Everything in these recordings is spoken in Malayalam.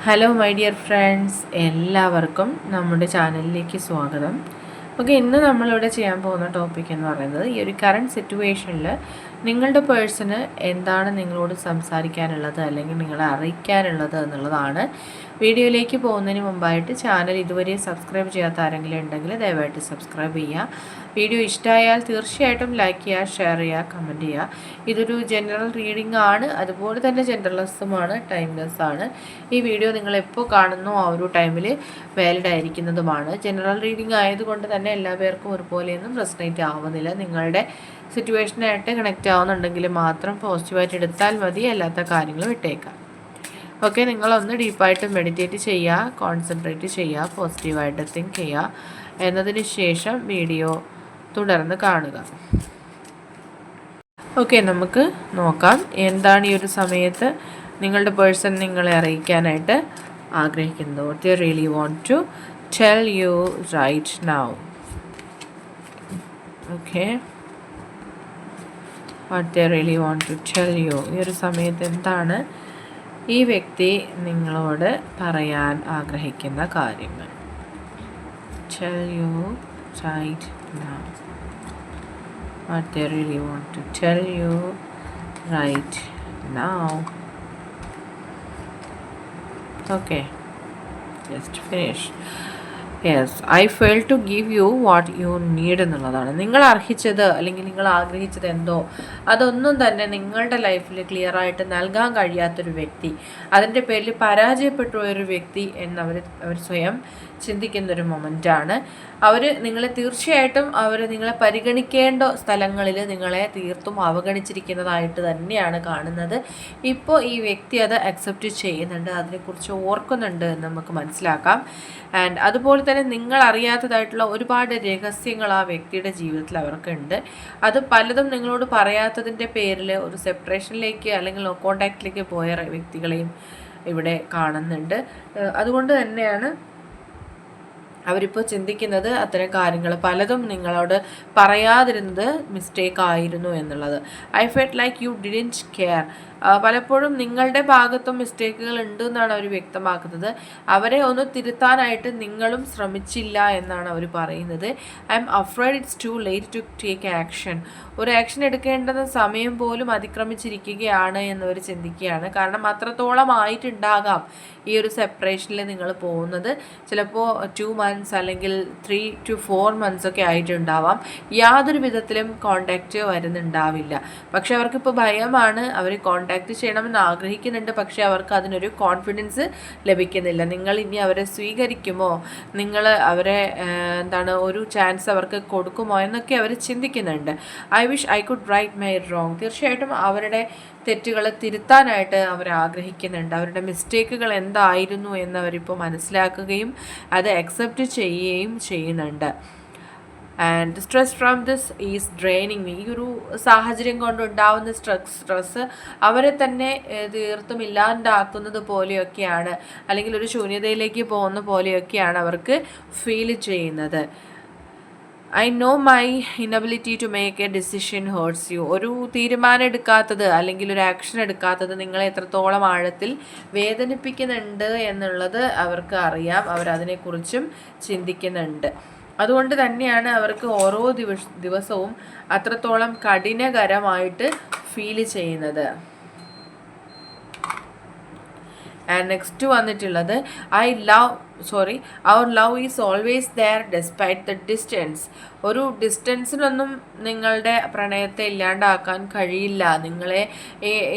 ഹലോ മൈ ഡിയർ ഫ്രണ്ട്സ്, എല്ലാവർക്കും നമ്മുടെ ചാനലിലേക്ക് സ്വാഗതം. ഓക്കെ, ഇന്ന് നമ്മളിവിടെ ചെയ്യാൻ പോകുന്ന ടോപ്പിക് എന്ന് പറയുന്നത് ഈ ഒരു കറണ്ട് സിറ്റുവേഷനിൽ നിങ്ങളുടെ പേഴ്സണ് എന്താണ് നിങ്ങളോട് സംസാരിക്കാനുള്ളത് അല്ലെങ്കിൽ നിങ്ങളെ അറിയിക്കാനുള്ളത് എന്നുള്ളതാണ്. വീഡിയോയിലേക്ക് പോകുന്നതിന് മുമ്പായിട്ട് ചാനൽ ഇതുവരെ സബ്സ്ക്രൈബ് ചെയ്യാത്ത ആരെങ്കിലും ഉണ്ടെങ്കിൽ ദയവായിട്ട് സബ്സ്ക്രൈബ് ചെയ്യുക. വീഡിയോ ഇഷ്ടമായാൽ തീർച്ചയായിട്ടും ലൈക്ക് ചെയ്യുക, ഷെയർ ചെയ്യുക, കമൻറ്റ് ചെയ്യുക. ഇതൊരു ജനറൽ റീഡിംഗ് ആണ്, അതുപോലെ തന്നെ ജനറലിസമാണ്, ടൈംലെസ് ആണ്. ഈ വീഡിയോ നിങ്ങൾ എപ്പോൾ കാണുന്നോ ആ ഒരു ടൈമിൽ വാലിഡ് ആയിരിക്കുന്നതുമാണ്. ജനറൽ റീഡിംഗ് ആയതുകൊണ്ട് തന്നെ എല്ലാ പേർക്കും ഒരുപോലെയൊന്നും റെസണേറ്റ് ആവുന്നില്ല. നിങ്ങളുടെ സിറ്റുവേഷനായിട്ട് കണക്റ്റ് ആവുന്നുണ്ടെങ്കിൽ മാത്രം പോസിറ്റീവായിട്ട് എടുത്താൽ മതി, അല്ലാത്ത കാര്യങ്ങൾ വിട്ടേക്കാം. ഓക്കെ, നിങ്ങളൊന്ന് ഡീപ്പായിട്ട് മെഡിറ്റേറ്റ് ചെയ്യുക, കോൺസെൻട്രേറ്റ് ചെയ്യുക, പോസിറ്റീവായിട്ട് തിങ്ക് ചെയ്യുക. എന്നതിന് ശേഷം വീഡിയോ തുടർന്ന് കാണുക. ഓക്കെ, നമുക്ക് നോക്കാം എന്താണ് ഈ ഒരു സമയത്ത് നിങ്ങളുടെ പേഴ്സൺ നിങ്ങളെ അറിയിക്കാനായിട്ട് ആഗ്രഹിക്കുന്നത്. What they really want to tell you right now. Okay, what they really want to tell you. ഈ ഒരു സമയത്ത് എന്താണ് ഈ വ്യക്തി നിങ്ങളോട് പറയാൻ ആഗ്രഹിക്കുന്ന കാര്യങ്ങൾ. Tell you right now. What they really want to tell you right now. Okay, just finish. Yes, I fail to give you what you need എന്നുള്ളതാണ്. നിങ്ങൾ അർഹിച്ചത് അല്ലെങ്കിൽ നിങ്ങൾ ആഗ്രഹിച്ചത് എന്തോ അതൊന്നും തന്നെ നിങ്ങളുടെ ലൈഫിൽ ക്ലിയറായിട്ട് നൽകാൻ കഴിയാത്തൊരു വ്യക്തി, അതിൻ്റെ പേരിൽ പരാജയപ്പെട്ട ഒരു വ്യക്തി എന്നവർ സ്വയം ചിന്തിക്കുന്നൊരു മൊമെൻ്റാണ്. അവർ നിങ്ങളെ തീർച്ചയായിട്ടും നിങ്ങളെ പരിഗണിക്കേണ്ട സ്ഥലങ്ങളിൽ നിങ്ങളെ തീർത്തും അവഗണിച്ചിരിക്കുന്നതായിട്ട് തന്നെയാണ് കാണുന്നത്. ഇപ്പോൾ ഈ വ്യക്തി അത് അക്സെപ്റ്റ് ചെയ്യുന്നുണ്ട്, അതിനെക്കുറിച്ച് ഓർക്കുന്നുണ്ട് എന്ന് നമുക്ക് മനസ്സിലാക്കാം. ആൻഡ് അതുപോലെ തന്നെ നിങ്ങൾ അറിയാത്തതായിട്ടുള്ള ഒരുപാട് രഹസ്യങ്ങൾ ആ വ്യക്തിയുടെ ജീവിതത്തിൽ അവർക്കുണ്ട്. അത് പലതും നിങ്ങളോട് പറയാത്തതിൻ്റെ പേരിൽ ഒരു സെപ്പറേഷനിലേക്ക് അല്ലെങ്കിൽ നോ കോണ്ടാക്റ്റിലേക്ക് പോയ വ്യക്തികളെയും ഇവിടെ കാണുന്നുണ്ട്. അതുകൊണ്ട് തന്നെയാണ് അവരിപ്പോൾ ചിന്തിക്കുന്നത് അത്തരം കാര്യങ്ങൾ പലതും നിങ്ങളോട് പറയാതിരുന്നത് മിസ്റ്റേക്ക് ആയിരുന്നു എന്നുള്ളത്. I felt like you didn't care. പലപ്പോഴും നിങ്ങളുടെ ഭാഗത്തും മിസ്റ്റേക്കുകൾ ഉണ്ട് എന്നാണ് അവർ വ്യക്തമാക്കുന്നത്. അവരെ ഒന്ന് തിരുത്താനായിട്ട് നിങ്ങളും ശ്രമിച്ചില്ല എന്നാണ് അവർ പറയുന്നത്. I am afraid it's too late to take action. ഒരു ആക്ഷൻ എടുക്കേണ്ടുന്ന സമയം പോലും അതിക്രമിച്ചിരിക്കുകയാണ് എന്നവർ ചിന്തിക്കുകയാണ്. കാരണം അത്രത്തോളം ആയിട്ടുണ്ടാകാം ഈ ഒരു സെപ്പറേഷനിൽ നിങ്ങൾ പോകുന്നത്. ചിലപ്പോൾ 2 months അല്ലെങ്കിൽ 3 to 4 months ഒക്കെ ആയിട്ടുണ്ടാവാം. യാതൊരു വിധത്തിലും കോണ്ടാക്റ്റ് വരുന്നുണ്ടാവില്ല. പക്ഷെ അവർക്കിപ്പോൾ ഭയമാണ്. അവർ കോണ്ടാക്റ്റ് ചെയ്യണമെന്ന് ആഗ്രഹിക്കുന്നുണ്ട്, പക്ഷേ അവർക്ക് അതിനൊരു കോൺഫിഡൻസ് ലഭിക്കുന്നില്ല. നിങ്ങൾ ഇനി അവരെ സ്വീകരിക്കുമോ, നിങ്ങൾ അവരെ ഒരു ചാൻസ് അവർക്ക് കൊടുക്കുമോ എന്നൊക്കെ അവർ ചിന്തിക്കുന്നുണ്ട്. I wish I could right my wrong. തീർച്ചയായിട്ടും അവരുടെ തെറ്റുകൾ തിരുത്താനായിട്ട് അവർ ആഗ്രഹിക്കുന്നുണ്ട്. അവരുടെ മിസ്റ്റേക്കുകൾ എന്തായിരുന്നു എന്നവരിപ്പോൾ മനസ്സിലാക്കുകയും അത് അക്സെപ്റ്റ് ചെയ്യുകയും ചെയ്യുന്നുണ്ട്. And stress from this is draining me. ഈ ഒരു സാഹചര്യം കൊണ്ടുണ്ടാവുന്ന സ്ട്രെസ് അവരെ തന്നെ തീർത്തും ഇല്ലാണ്ടാക്കുന്നത് പോലെയൊക്കെയാണ്, അല്ലെങ്കിൽ ഒരു ശൂന്യതയിലേക്ക് പോകുന്ന പോലെയൊക്കെയാണ് അവർക്ക് ഫീൽ ചെയ്യുന്നത്. I know my inability to make a decision hurts you. ഒരു തീരുമാനം എടുക്കാത്തത് അല്ലെങ്കിൽ ഒരു ആക്ഷൻ എടുക്കാത്തത് നിങ്ങളെ എത്രത്തോളം ആഴത്തിൽ വേദനിപ്പിക്കുന്നുണ്ട് എന്നുള്ളത് അവർക്ക് അറിയാം. അവരതിനെക്കുറിച്ചും ചിന്തിക്കുന്നുണ്ട്. അതുകൊണ്ട് തന്നെയാണ് അവർക്ക് ഓരോ ദിവസവും അത്രത്തോളം കഠിനകരമായിട്ട് ഫീൽ ചെയ്യുന്നത്. ആൻഡ് നെക്സ്റ്റ് വന്നിട്ടുള്ളത് അവർ love is always there despite the distance. ഒരു ഡിസ്റ്റൻസിനൊന്നും നിങ്ങളുടെ പ്രണയത്തെ ഇല്ലാണ്ടാക്കാൻ കഴിയില്ല. നിങ്ങളെ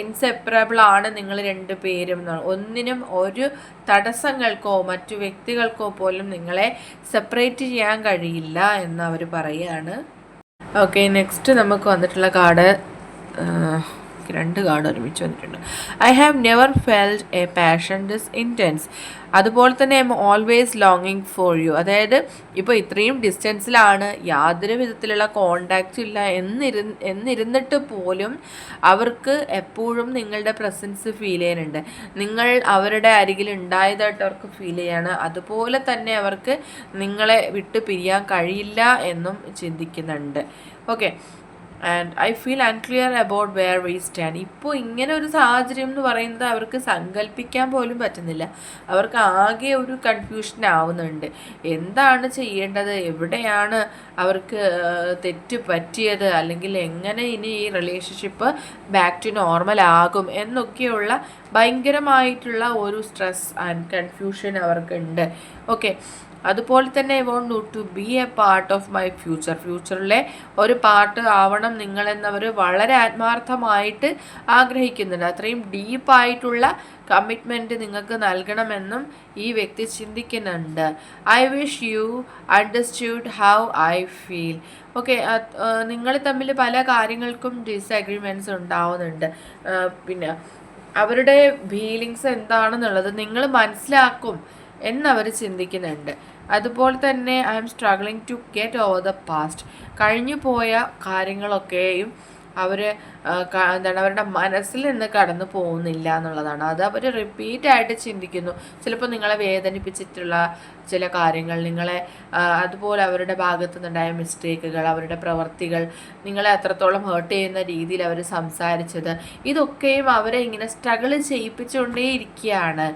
ഇൻസെപ്പറബിൾ ആണ് നിങ്ങൾ രണ്ടുപേരും. ഒന്നിനും ഒരു തടസ്സങ്ങൾക്കോ മറ്റു വ്യക്തികൾക്കോ പോലും നിങ്ങളെ സെപ്പറേറ്റ് ചെയ്യാൻ കഴിയില്ല എന്ന് അവർ പറയുകയാണ്. ഓക്കെ, നെക്സ്റ്റ് നമുക്ക് വന്നിട്ടുള്ള കാർഡ്, 2 കാർഡ് ഒരുമിച്ച് വന്നിട്ടുണ്ട്. I have never felt a passion this intense. അതുപോലെ തന്നെ ഐ എം ഓൾവേസ് ലോങ്ങിങ് ഫോർ യു. അതായത് ഇപ്പോൾ ഇത്രയും ഡിസ്റ്റൻസിലാണ്, യാതൊരു വിധത്തിലുള്ള കോണ്ടാക്റ്റ് ഇല്ല എന്നിരുന്നിട്ട് പോലും അവർക്ക് എപ്പോഴും നിങ്ങളുടെ പ്രസൻസ് ഫീൽ ചെയ്യുന്നുണ്ട്. നിങ്ങൾ അവരുടെ അരികിൽ ഉണ്ടായതായിട്ട് അവർക്ക് ഫീൽ ചെയ്യാണ്. അതുപോലെ തന്നെ അവർക്ക് നിങ്ങളെ വിട്ട് പിരിയാൻ കഴിയില്ല എന്നും ചിന്തിക്കുന്നുണ്ട്. Okay, and I feel unclear about where we stand. ഇപ്പോൾ ഇങ്ങനെ ഒരു സാഹചര്യം എന്ന് പറയുന്നത് അവർക്ക് സങ്കല്പിക്കാൻ പോലും പറ്റുന്നില്ല. അവർക്ക് ആകെ ഒരു കൺഫ്യൂഷൻ ആവുന്നുണ്ട്. എന്താണ് ചെയ്യേണ്ടത്, എവിടെയാണ് അവർക്ക് തെറ്റ് പറ്റിയത്, അല്ലെങ്കിൽ എങ്ങനെ ഇനി ഈ റിലേഷൻഷിപ്പ് ബാക്ക് ടു നോർമൽ ആകും എന്നൊക്കെയുള്ള ഭയങ്കരമായിട്ടുള്ള ഒരു സ്ട്രെസ് ആൻഡ് കൺഫ്യൂഷൻ അവർക്കുണ്ട്. ഓക്കെ, അതുപോലെ തന്നെ I want to be a part of my ഫ്യൂച്ചറിലെ ഒരു പാർട്ട് ആവണം നിങ്ങളെന്നവർ വളരെ ആത്മാർത്ഥമായിട്ട് ആഗ്രഹിക്കുന്നുണ്ട്. അത്രയും ഡീപ്പായിട്ടുള്ള കമ്മിറ്റ്മെൻറ്റ് നിങ്ങൾക്ക് നൽകണമെന്നും ഈ വ്യക്തി ചിന്തിക്കുന്നുണ്ട്. I wish you understood how I feel. Okay, നിങ്ങൾ തമ്മിൽ പല കാര്യങ്ങൾക്കും ഡിസഗ്രിമെൻറ്റ്സ് ഉണ്ടാവുന്നുണ്ട്. പിന്നെ അവരുടെ ഫീലിങ്സ് എന്താണെന്നുള്ളത് നിങ്ങൾ മനസ്സിലാക്കും എന്നവർ ചിന്തിക്കുന്നുണ്ട്. അതുപോലെ തന്നെ I am struggling to get over the past. കഴിഞ്ഞു പോയ കാര്യങ്ങളൊക്കെയും അവർ എന്താണ് അവരുടെ മനസ്സിൽ നിന്ന് കടന്നു പോകുന്നില്ല എന്നുള്ളതാണ്. അത് അവർ റിപ്പീറ്റായിട്ട് ചിന്തിക്കുന്നു. ചിലപ്പോൾ നിങ്ങളെ വേദനിപ്പിച്ചിട്ടുള്ള ചില കാര്യങ്ങൾ, നിങ്ങളെ അതുപോലെ അവരുടെ ഭാഗത്തു നിന്നുണ്ടായ മിസ്റ്റേക്കുകൾ, അവരുടെ പ്രവർത്തികൾ, നിങ്ങളെ അത്രത്തോളം ഹേർട്ട് ചെയ്യുന്ന രീതിയിൽ അവർ സംസാരിച്ചത്, ഇതൊക്കെയും അവരെ ഇങ്ങനെ സ്ട്രഗിൾ ചെയ്യിപ്പിച്ചുകൊണ്ടേയിരിക്കുകയാണ്.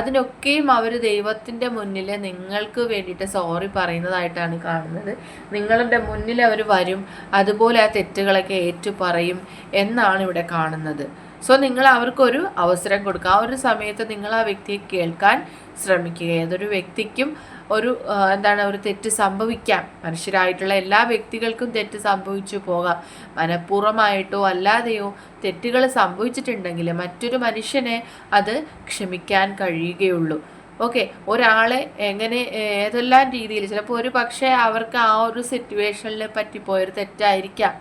അതിനൊക്കെയും അവർ ദൈവത്തിൻ്റെ മുന്നിൽ നിങ്ങൾക്ക് വേണ്ടിയിട്ട് സോറി പറയുന്നതായിട്ടാണ് കാണുന്നത്. നിങ്ങളുടെ മുന്നിൽ അവർ വരും, അതുപോലെ ആ തെറ്റുകളൊക്കെ ഏറ്റു പറയും എന്നാണ് ഇവിടെ കാണുന്നത്. സോ നിങ്ങൾ അവർക്കൊരു അവസരം കൊടുക്കുക. ആ ഒരു സമയത്ത് നിങ്ങൾ ആ വ്യക്തിയെ കേൾക്കാൻ ശ്രമിക്കുക. ഏതൊരു വ്യക്തിക്കും ഒരു തെറ്റ് സംഭവിക്കാം. മനുഷ്യരായിട്ടുള്ള എല്ലാ വ്യക്തികൾക്കും തെറ്റ് സംഭവിച്ചു പോകാം. മനഃപൂർവ്വമായിട്ടോ അല്ലാതെയോ തെറ്റുകൾ സംഭവിച്ചിട്ടുണ്ടെങ്കിൽ മറ്റൊരു മനുഷ്യനെ അത് ക്ഷമിക്കാൻ കഴിയുകയുള്ളൂ. ഓക്കെ, ഒരാളെ എങ്ങനെ ഏതെല്ലാം രീതിയിൽ, ചിലപ്പോൾ ഒരു പക്ഷേ അവർക്ക് ആ ഒരു സിറ്റുവേഷനിൽ പറ്റിപ്പോയൊരു തെറ്റായിരിക്കാം.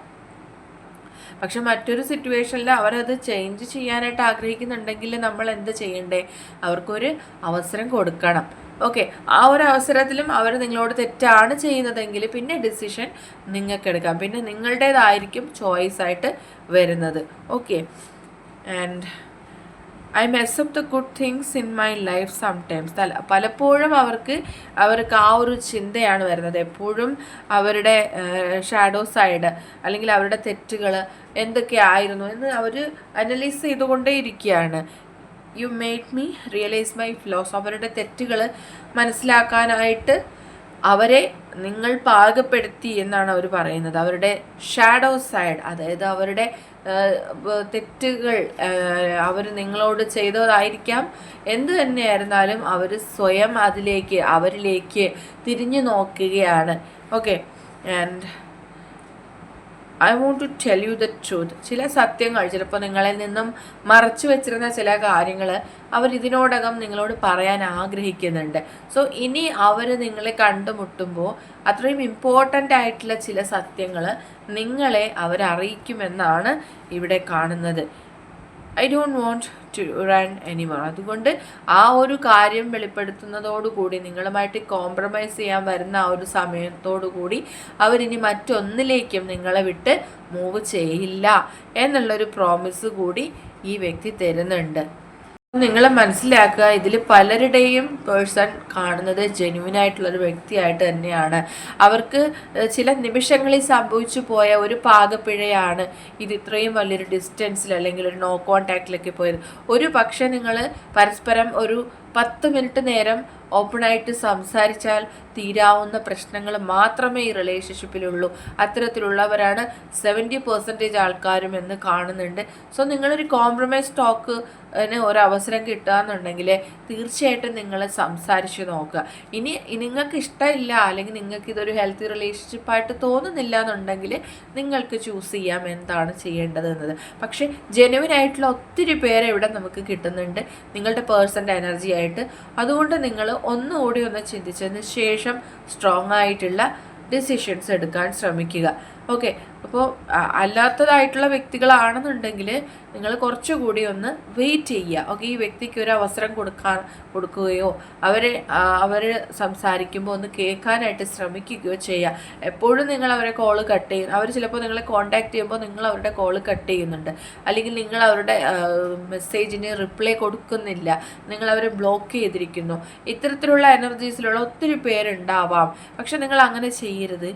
പക്ഷെ മറ്റൊരു സിറ്റുവേഷനിൽ അവരത് ചേഞ്ച് ചെയ്യാനായിട്ട് ആഗ്രഹിക്കുന്നുണ്ടെങ്കിൽ നമ്മൾ എന്ത് ചെയ്യണ്ടേ? അവർക്കൊരു അവസരം കൊടുക്കണം. ഓക്കെ, ആ ഒരു അവസരത്തിലും അവർ നിങ്ങളോട് തെറ്റാണ് ചെയ്യുന്നതെങ്കിൽ പിന്നെ ഡിസിഷൻ നിങ്ങൾക്ക് എടുക്കാം. പിന്നെ നിങ്ങളുടേതായിരിക്കും ചോയ്സ് ആയിട്ട് വരുന്നത്. Okay, and I mess up the good things in my life sometimes. പലപ്പോഴും അവർക്ക് ആ ഒരു ചിന്തയാണ് വരുന്നത്. എപ്പോഴും അവരുടെ ഷാഡോ സൈഡ് അല്ലെങ്കിൽ അവരുടെ തെറ്റുകൾ എന്തൊക്കെയായിരുന്നു എന്ന് അവർ അനലൈസ് ചെയ്തുകൊണ്ടേ ഇരിക്കുകയാണ്. You made me realise my flows. അവരുടെ തെറ്റുകൾ മനസ്സിലാക്കാനായിട്ട് അവരെ നിങ്ങൾ പാകപ്പെടുത്തി എന്നാണ് അവർ പറയുന്നത്. അവരുടെ ഷാഡോ സൈഡ്, അതായത് അവരുടെ തെറ്റുകൾ അവർ നിങ്ങളോട് ചെയ്തതായിരിക്കാം. എന്ത് തന്നെയായിരുന്നാലും അവർ സ്വയം അവരിലേക്ക് തിരിഞ്ഞു നോക്കുകയാണ്. Okay, and I want to tell you the truth. ചില സത്യങ്ങൾ, ചിലപ്പോൾ നിങ്ങളിൽ നിന്നും മറച്ചു വെച്ചിരുന്ന ചില കാര്യങ്ങൾ അവർ ഇതിനോടകം നിങ്ങളോട് പറയാൻ ആഗ്രഹിക്കുന്നുണ്ട്. സോ ഇനി അവർ നിങ്ങളെ കണ്ടുമുട്ടുമ്പോൾ അത്രയും ഇമ്പോർട്ടൻ്റ് ആയിട്ടുള്ള ചില സത്യങ്ങൾ നിങ്ങളെ അവരറിയിക്കുമെന്നാണ് ഇവിടെ കാണുന്നത്. I don't want to run anymore. അതുകൊണ്ട് ആ ഒരു കാര്യം വെളിപ്പെടുത്തുന്നതോടുകൂടി, നിങ്ങളുമായിട്ട് കോംപ്രമൈസ് ചെയ്യാൻ വരുന്ന ആ ഒരു സമയത്തോടു കൂടി അവരിനി മറ്റൊന്നിലേക്കും നിങ്ങളെ വിട്ട് മൂവ് ചെയ്യില്ല എന്നുള്ളൊരു പ്രോമിസ് കൂടി ഈ വ്യക്തി തരുന്നുണ്ട്. നിങ്ങൾ മനസ്സിലാക്കുക, ഇതിൽ പലരുടെയും പേഴ്സൺ കാണുന്നത് ജെന്യുവൻ ആയിട്ടുള്ളൊരു വ്യക്തിയായിട്ട് തന്നെയാണ്. അവർക്ക് ചില നിമിഷങ്ങളിൽ സംഭവിച്ചു പോയ ഒരു പാകപ്പിഴയാണ് ഇത് ഇത്രയും വലിയൊരു ഡിസ്റ്റൻസിൽ അല്ലെങ്കിൽ ഒരു നോ കോൺടാക്റ്റിലൊക്കെ പോയത്. ഒരു പക്ഷേ നിങ്ങൾ പരസ്പരം ഒരു 10 മിനിറ്റ് നേരം ഓപ്പണായിട്ട് സംസാരിച്ചാൽ തീരാവുന്ന പ്രശ്നങ്ങൾ മാത്രമേ ഈ റിലേഷൻഷിപ്പിലുള്ളൂ. അത്തരത്തിലുള്ളവരാണ് 70% ആൾക്കാരും എന്ന് കാണുന്നുണ്ട്. സോ നിങ്ങളൊരു കോംപ്രമൈസ് ടോക്കിന് ഒരവസരം കിട്ടുകയെന്നുണ്ടെങ്കിൽ തീർച്ചയായിട്ടും നിങ്ങൾ സംസാരിച്ച് നോക്കുക. ഇനി നിങ്ങൾക്ക് ഇഷ്ടമില്ല അല്ലെങ്കിൽ നിങ്ങൾക്ക് ഇതൊരു ഹെൽത്തി റിലേഷൻഷിപ്പായിട്ട് തോന്നുന്നില്ല എന്നുണ്ടെങ്കിൽ നിങ്ങൾക്ക് ചൂസ് ചെയ്യാം എന്താണ് ചെയ്യേണ്ടത് എന്നത്. പക്ഷേ ജെന്യുവൻ ആയിട്ടുള്ള ഒത്തിരി പേരെ ഇവിടെ നമുക്ക് കിട്ടുന്നുണ്ട് നിങ്ങളുടെ പേഴ്സൻ്റെ എനർജി ആയിട്ട്. അതുകൊണ്ട് നിങ്ങൾ ഒന്നുകൂടി ഒന്ന് ചിന്തിച്ചതിന് ശേഷം സ്ട്രോങ് ആയിട്ടുള്ള ഡിസിഷൻസ് എടുക്കാൻ ശ്രമിക്കുക. ഓക്കെ, അപ്പോൾ അല്ലാത്തതായിട്ടുള്ള വ്യക്തികളാണെന്നുണ്ടെങ്കിൽ നിങ്ങൾ കുറച്ചുകൂടി ഒന്ന് വെയിറ്റ് ചെയ്യുക. ഓക്കെ, ഈ വ്യക്തിക്ക് ഒരു അവസരം കൊടുക്കുകയോ അവർ സംസാരിക്കുമ്പോൾ ഒന്ന് കേൾക്കാനായിട്ട് ശ്രമിക്കുകയോ ചെയ്യുക. എപ്പോഴും നിങ്ങൾ അവരെ കോള് കട്ട് ചെയ്യും. അവർ ചിലപ്പോൾ നിങ്ങളെ കോൺടാക്റ്റ് ചെയ്യുമ്പോൾ നിങ്ങൾ അവരുടെ കോള് കട്ട് ചെയ്യുന്നുണ്ട്, അല്ലെങ്കിൽ നിങ്ങൾ അവരുടെ മെസ്സേജിന് റിപ്ലൈ കൊടുക്കുന്നില്ല, നിങ്ങൾ അവരെ ബ്ലോക്ക് ചെയ്തിരിക്കുന്നു. ഇത്തരത്തിലുള്ള എനർജീസിലുള്ള ഒത്തിരി പേരുണ്ടാവാം. പക്ഷെ നിങ്ങൾ അങ്ങനെ ചെയ്യരുത്.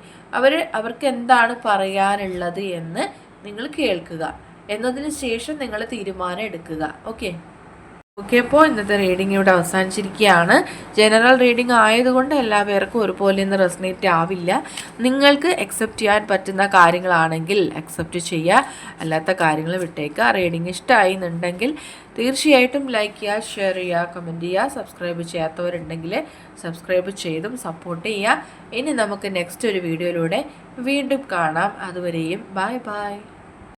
അവർക്ക് എന്താണ് പറയാൻ ചെയ്യാനുള്ളത് എന്ന് നിങ്ങൾ കേൾക്കുക. എന്നതിന് ശേഷം നിങ്ങൾ തീരുമാനം എടുക്കുക. ഓക്കെ, അപ്പോൾ ഇന്നത്തെ റീഡിംഗ് ഇവിടെ അവസാനിച്ചിരിക്കുകയാണ്. ജനറൽ റീഡിംഗ് ആയതുകൊണ്ട് എല്ലാ പേർക്കും ഒരുപോലെ ഒന്നും റെസനേറ്റ് ആവില്ല. നിങ്ങൾക്ക് അക്സെപ്റ്റ് ചെയ്യാൻ പറ്റുന്ന കാര്യങ്ങളാണെങ്കിൽ അക്സെപ്റ്റ് ചെയ്യുക, അല്ലാത്ത കാര്യങ്ങൾ വിട്ടേക്കുക. റീഡിംഗ് ഇഷ്ടമായി എന്നുണ്ടെങ്കിൽ തീർച്ചയായിട്ടും ലൈക്ക് ചെയ്യുക, ഷെയർ ചെയ്യുക, കമൻറ്റ് ചെയ്യുക. സബ്സ്ക്രൈബ് ചെയ്യാത്തവരുണ്ടെങ്കിൽ സബ്സ്ക്രൈബ് ചെയ്തും സപ്പോർട്ട് ചെയ്യുക. ഇനി നമുക്ക് നെക്സ്റ്റ് ഒരു വീഡിയോയിലൂടെ വീണ്ടും കാണാം. അതുവരെയും ബൈ ബൈ.